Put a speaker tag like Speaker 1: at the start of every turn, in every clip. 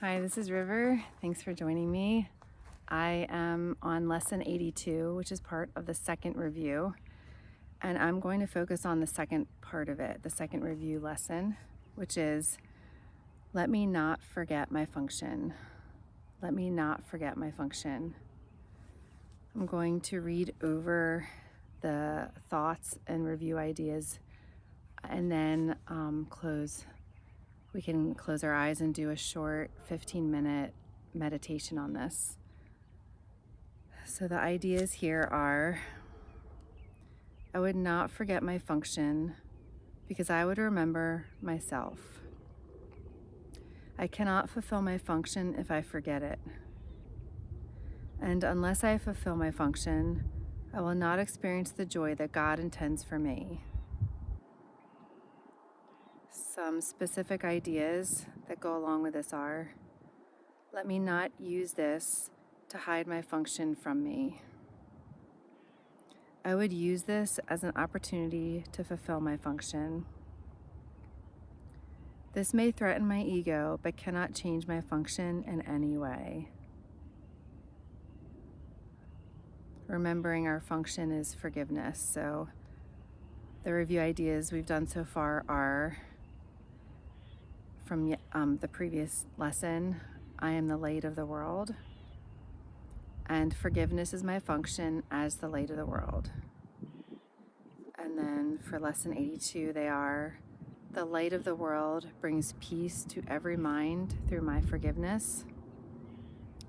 Speaker 1: Hi, this is River. Thanks for joining me. I am on lesson 82, which is part of the second review, and I'm going to focus on the second part of it, the second review lesson, which is let me not forget my function. Let me not forget my function. I'm going to read over the thoughts and review ideas and then we can close our eyes and do a short 15-minute meditation on this. So the ideas here are, I would not forget my function because I would remember myself. I cannot fulfill my function if I forget it. And unless I fulfill my function, I will not experience the joy that God intends for me. Some specific ideas that go along with this are, let me not use this to hide my function from me. I would use this as an opportunity to fulfill my function. This may threaten my ego, but cannot change my function in any way. Remembering our function is forgiveness. So the review ideas we've done so far are from the previous lesson, I am the light of the world, and forgiveness is my function as the light of the world. And then for lesson 82, they are, the light of the world brings peace to every mind through my forgiveness.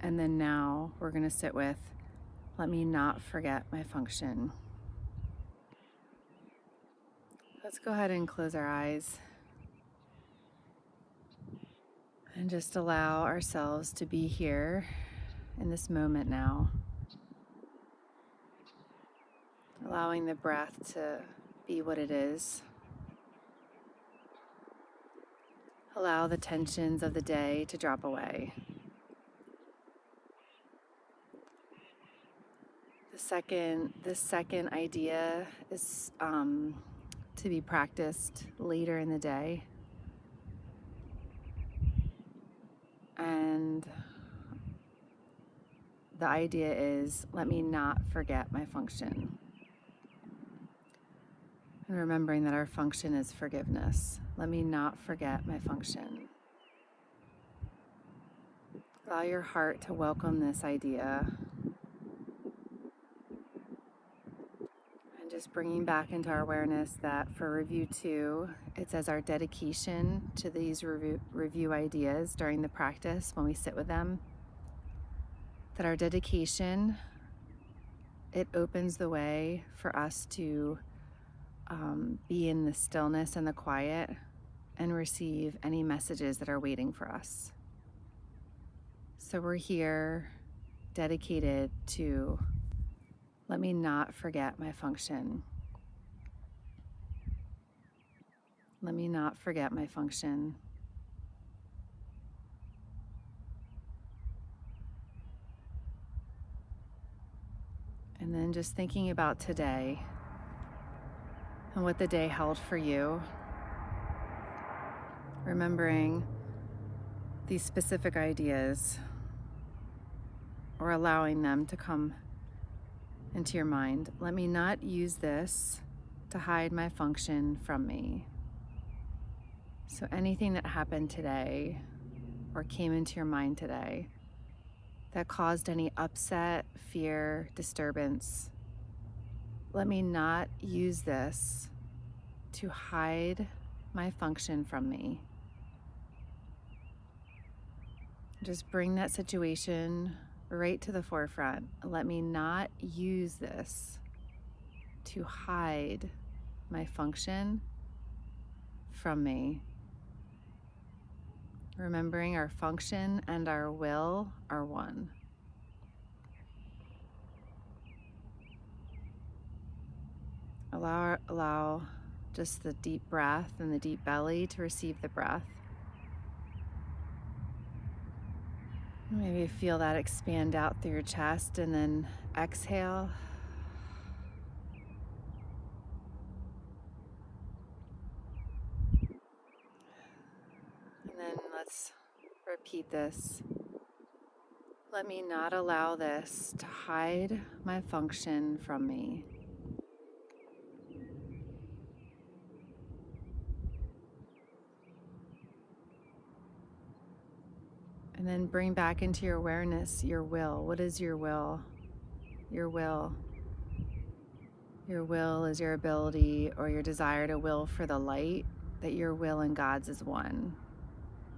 Speaker 1: And then now we're going to sit with, let me not forget my function. Let's go ahead and close our eyes and just allow ourselves to be here in this moment now. Allowing the breath to be what it is. Allow the tensions of the day to drop away. The second idea is to be practiced later in the day. And the idea is, let me not forget my function. And remembering that our function is forgiveness. Let me not forget my function. Allow your heart to welcome this idea. And just bringing back into our awareness that for review 2, it's as our dedication to these review ideas during the practice when we sit with them, that our dedication, it opens the way for us to be in the stillness and the quiet and receive any messages that are waiting for us. So we're here dedicated to let me not forget my function. Let me not forget my function. And then just thinking about today and what the day held for you. Remembering these specific ideas or allowing them to come into your mind. Let me not use this to hide my function from me. So anything that happened today or came into your mind today that caused any upset, fear, disturbance, let me not use this to hide my function from me. Just bring that situation right to the forefront. Let me not use this to hide my function from me. Remembering our function and our will are one. Allow just the deep breath and the deep belly to receive the breath. Maybe feel that expand out through your chest and then exhale. And then let's Repeat this. Let me not allow this to hide my function from me. And then bring back into your awareness your will. What is your will? Your will. Your will is your ability or your desire to will for the light, that your will and God's is one.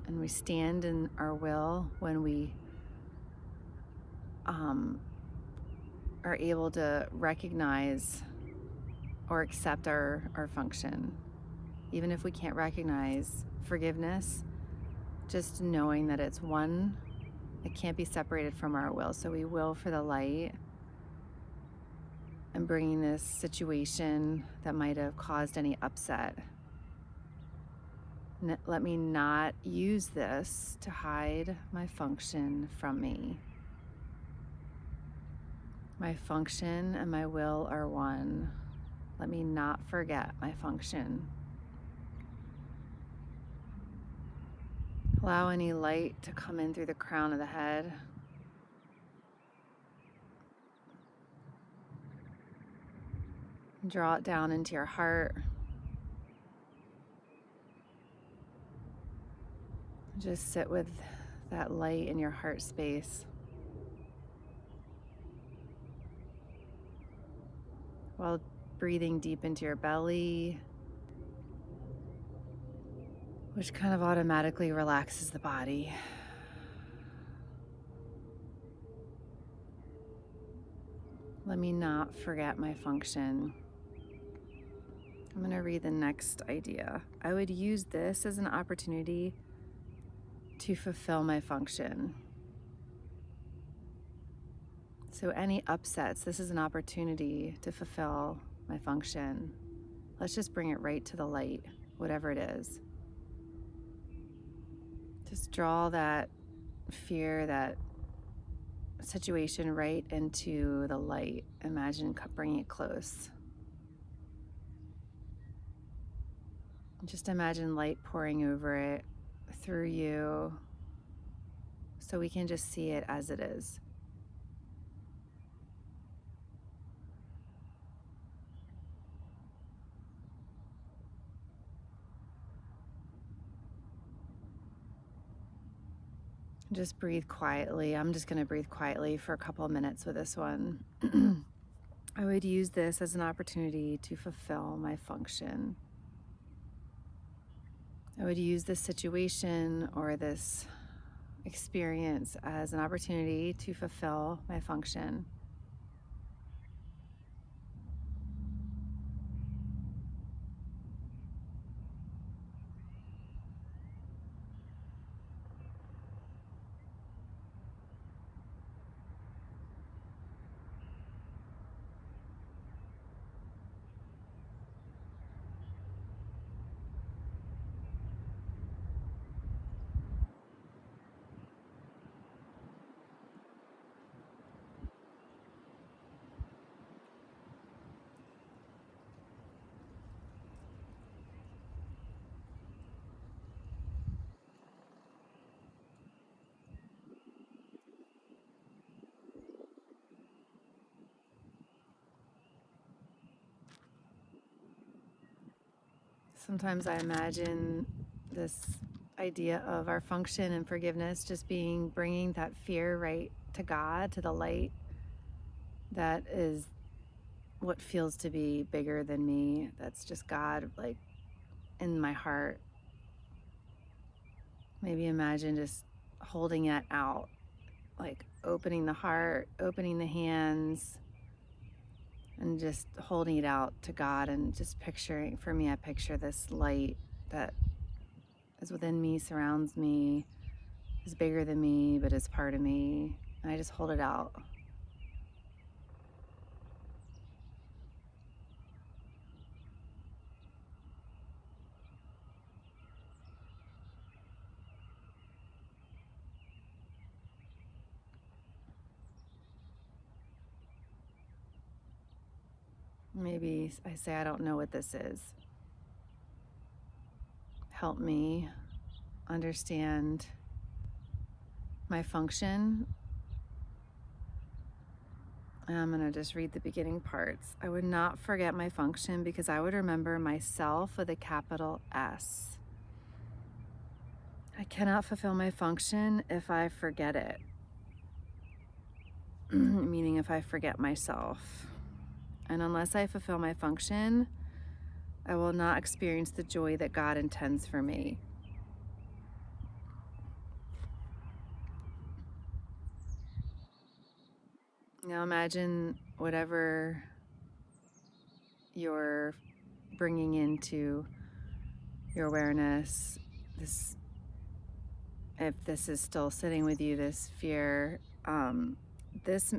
Speaker 1: And we stand in our will when we are able to recognize or accept our function. Even if we can't recognize forgiveness, just knowing that it's one, it can't be separated from our will. So we will for the light and bringing this situation that might have caused any upset. Let me not use this to hide my function from me. My function and my will are one. Let me not forget my function. Allow any light to come in through the crown of the head. Draw it down into your heart. Just sit with that light in your heart space. While breathing deep into your belly, which kind of automatically relaxes the body. Let me not forget my function. I'm going to read the next idea. I would use this as an opportunity to fulfill my function. So any upsets, this is an opportunity to fulfill my function. Let's just bring it right to the light, whatever it is. Just draw that fear, that situation right into the light. Imagine bringing it close. Just imagine light pouring over it, through you, so we can just see it as it is. Just breathe quietly. I'm just going to breathe quietly for a couple of minutes with this one. I would use this as an opportunity to fulfill my function. I would use this situation or this experience as an opportunity to fulfill my function. Sometimes I imagine this idea of our function and forgiveness just being bringing that fear right to God, to the light that is what feels to be bigger than me. That's just God, like in my heart. Maybe imagine just holding it out, like opening the heart, opening the hands, and just holding it out to God and just picturing, for me, I picture this light that is within me, surrounds me, is bigger than me, but is part of me. And I just hold it out. Maybe I say, I don't know what this is. Help me understand my function. I'm going to just read the beginning parts. I would not forget my function because I would remember myself with a capital S. I cannot fulfill my function if I forget it, meaning if I forget myself. And unless I fulfill my function, I will not experience the joy that God intends for me. Now imagine whatever you're bringing into your awareness, if this is still sitting with you, this fear, this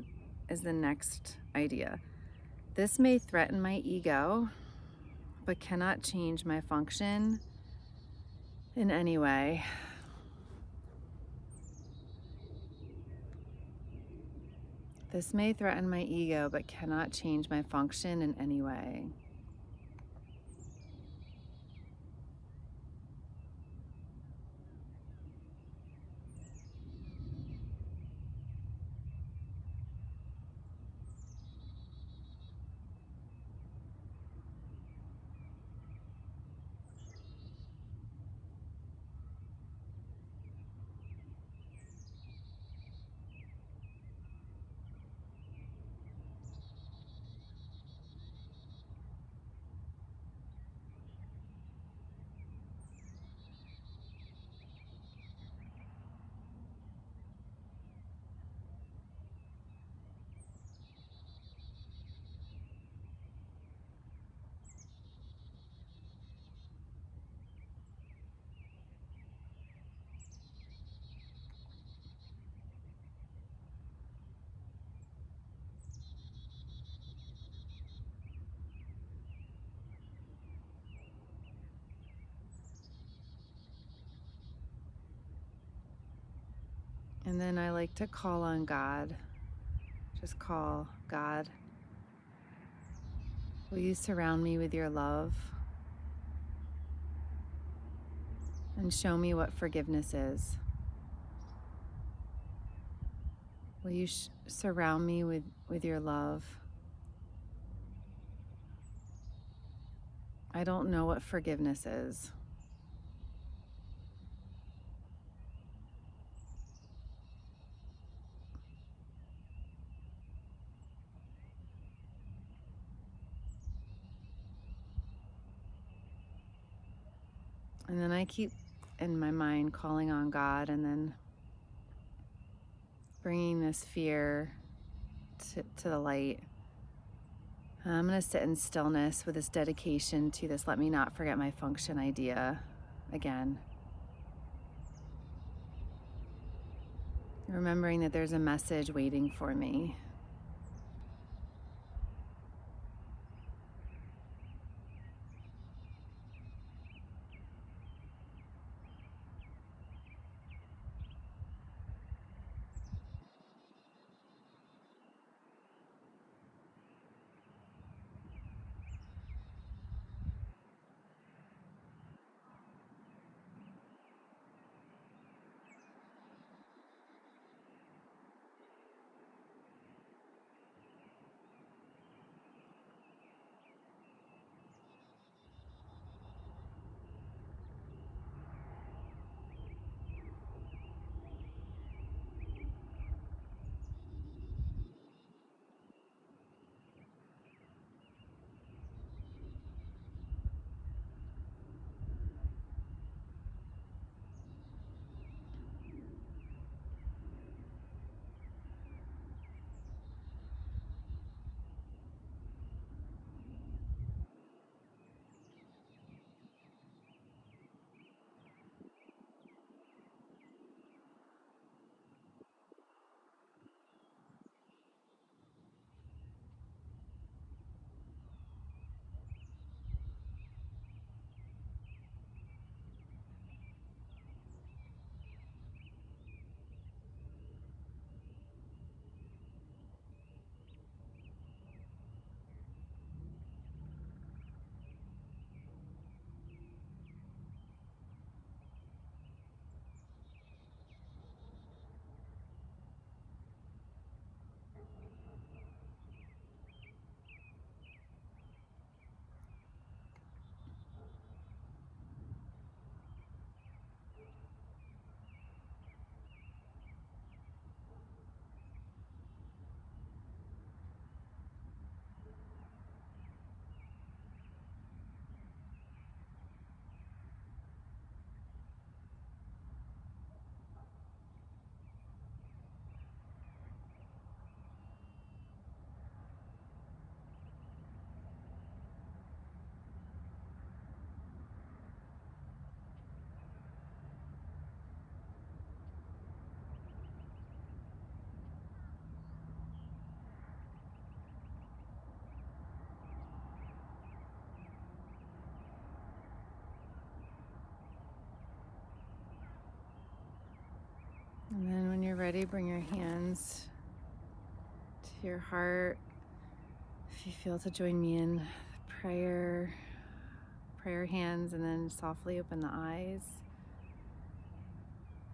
Speaker 1: is the next idea. This may threaten my ego, but cannot change my function in any way. This may threaten my ego, but cannot change my function in any way. And then I like to call on God. Just call, God, will you surround me with your love and show me what forgiveness is? Will you surround me with your love? I don't know what forgiveness is. And then I keep in my mind calling on God and then bringing this fear to the light. I'm going to sit in stillness with this dedication to this let me not forget my function idea again. Remembering that there's a message waiting for me. ready, bring your hands to your heart. If you feel to join me in prayer hands, and then softly open the eyes.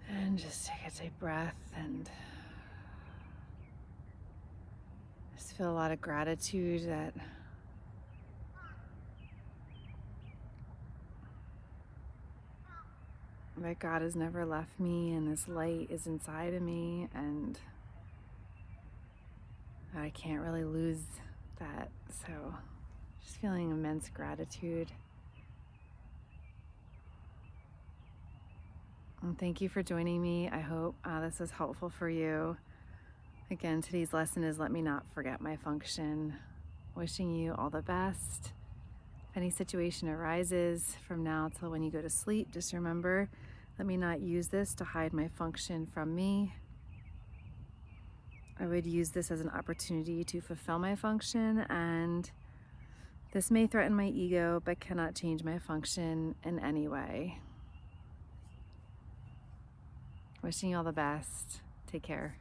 Speaker 1: And just take a deep breath and just feel a lot of gratitude that God has never left me, and His light is inside of me, and I can't really lose that. So just feeling immense gratitude. And thank you for joining me. I hope this was helpful for you. Again, today's lesson is let me not forget my function. Wishing you all the best. If any situation arises from now till when you go to sleep, just remember, let me not use this to hide my function from me. I would use this as an opportunity to fulfill my function, and this may threaten my ego, but cannot change my function in any way. Wishing you all the best. Take care.